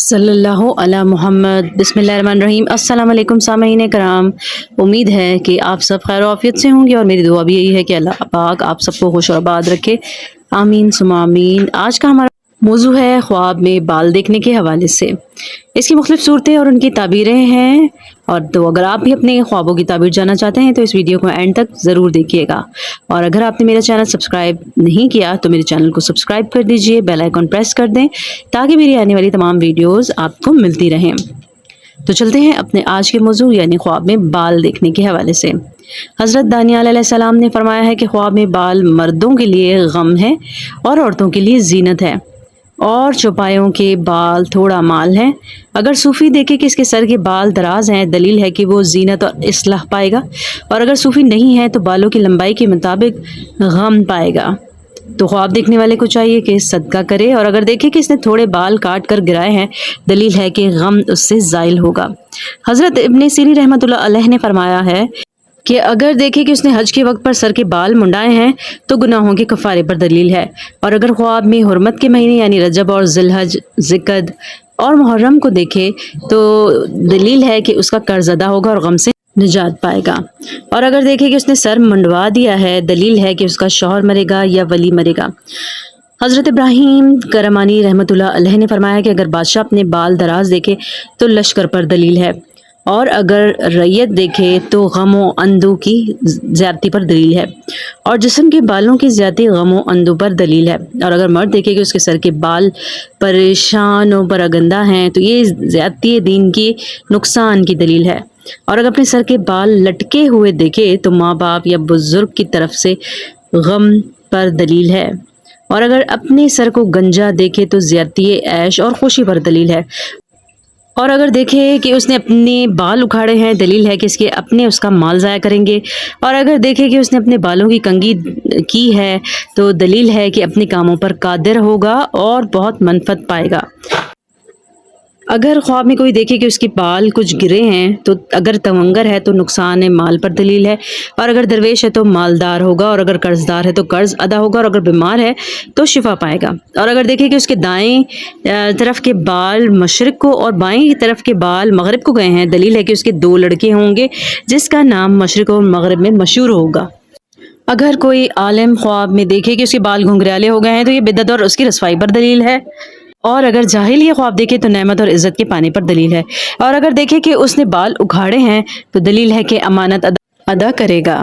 सल्लल्लाहु अला मोहम्मद बिस्मिल्लाहिर्रहमानिर्रहीम। अस्सलाम वालेकुम सामीन कराम। उम्मीद है कि आप सब खैर आफियत से होंगे और मेरी दुआ भी यही है कि अल्लाह पाक आप सबको खुश और आबाद रखे। आमीन सुमा आमीन। आज का हमारा मौजू है ख्वाब में बाल देखने के हवाले से। इसकी मुख्तलिफ सूरतें और उनकी ताबीरें हैं। और तो अगर आप भी अपने ख्वाबों की ताबीर जानना चाहते हैं तो इस वीडियो को एंड तक ज़रूर देखिएगा। और अगर आपने मेरा चैनल सब्सक्राइब नहीं किया तो मेरे चैनल को सब्सक्राइब कर दीजिए, बेल आइकन प्रेस कर दें ताकि मेरी आने वाली तमाम वीडियोस आपको मिलती रहें। तो चलते हैं अपने आज के मौजू यानी ख्वाब में बाल देखने के हवाले से। हज़रत दानियाल अलैहिस्सलाम ने फरमाया है कि ख्वाब में बाल मर्दों के लिए गम है और औरतों के लिए जीनत है, और चौपायों के बाल थोड़ा माल है। अगर सूफ़ी देखे कि इसके सर के बाल दराज हैं, दलील है कि वो जीनत और इस्लाह पाएगा, और अगर सूफ़ी नहीं है तो बालों की लंबाई के मुताबिक गम पाएगा। तो ख्वाब देखने वाले को चाहिए कि सदका करे, और अगर देखे कि इसने थोड़े बाल काट कर गिराए हैं, दलील है कि गम उससे ज़ाइल होगा। हज़रत इब्ने सीरी रहमतुल्लाह अलैह ने फरमाया है कि अगर देखे कि उसने हज के वक्त पर सर के बाल मुंडाए हैं तो गुनाहों के कफ़ारे पर दलील है। और अगर ख्वाब में हुर्मत के महीने यानी रजब और जिलहज, जिकद और मुहर्रम को देखे तो दलील है कि उसका कर्ज अदा होगा और गम से निजात पाएगा। और अगर देखे कि उसने सर मुंडवा दिया है, दलील है कि उसका शौहर मरेगा या वली मरेगा। हज़रत इब्राहीम करमानी रहमतुल्लाह अलैह ने फरमाया कि अगर बादशाह अपने बाल दराज देखे तो लश्कर पर दलील है, और अगर रैयत देखे तो गमो अंदू की ज़्यादती पर दलील है, और जिस्म के बालों की ज़्यादती गमो अंदू पर दलील है। और अगर मर्द देखे कि उसके सर के बाल परेशान व परगंदा हैं तो ये ज़्यादती दीन के नुकसान की दलील है। और अगर अपने सर के बाल लटके हुए देखे तो माँ बाप या बुज़ुर्ग की तरफ से गम पर दलील है। और अगर अपने सर को गंजा देखे तो ज़्यादती ऐश और खुशी पर दलील है। और अगर देखे कि उसने अपने बाल उखाड़े हैं, दलील है कि इसके अपने उसका माल ज़ाया करेंगे। और अगर देखे कि उसने अपने बालों की कंघी की है तो दलील है कि अपने कामों पर कादिर होगा और बहुत मनफत पाएगा। अगर ख्वाब में कोई देखे कि उसके बाल कुछ गिरे हैं तो अगर तवंगर है तो नुकसान माल पर दलील है, और अगर दरवेश है तो मालदार होगा, और अगर कर्जदार है तो कर्ज अदा होगा, और अगर बीमार है तो शिफा पाएगा। और अगर देखे कि उसके दाएं तरफ के बाल मशरिक को और बाएं तरफ के बाल मगरिब को गए हैं, दलील है कि उसके 2 लड़के होंगे जिसका नाम मशरिक और मगरिब में मशहूर होगा। अगर कोई आलिम ख्वाब में देखे कि उसके बाल घुंघराले हो गए हैं तो ये बिदअत और उसकी रसवाई पर दलील है। और अगर जाहिल ये ख्वाब देखे तो नेमत और इज़्ज़त के पाने पर दलील है। और अगर देखे कि उसने बाल उखाड़े हैं तो दलील है कि अमानत अदा करेगा।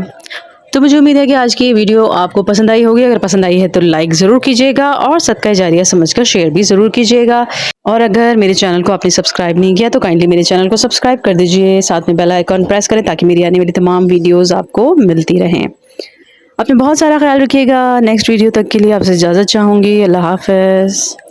तो मुझे उम्मीद है कि आज की ये वीडियो आपको पसंद आई होगी। अगर पसंद आई है तो लाइक ज़रूर कीजिएगा और सदका जारिया समझकर शेयर भी ज़रूर कीजिएगा। और अगर मेरे चैनल को आपने सब्सक्राइब नहीं किया तो काइंडली मेरे चैनल को सब्सक्राइब कर दीजिए, साथ में बेल आइकन प्रेस करें ताकि मेरी आने वाली तमाम वीडियोज़ आपको मिलती रहें। अपने बहुत सारा ख्याल रखिएगा। नेक्स्ट वीडियो तक के लिए आपसे इजाज़त चाहूँगी। अल्लाह हाफ़िज़।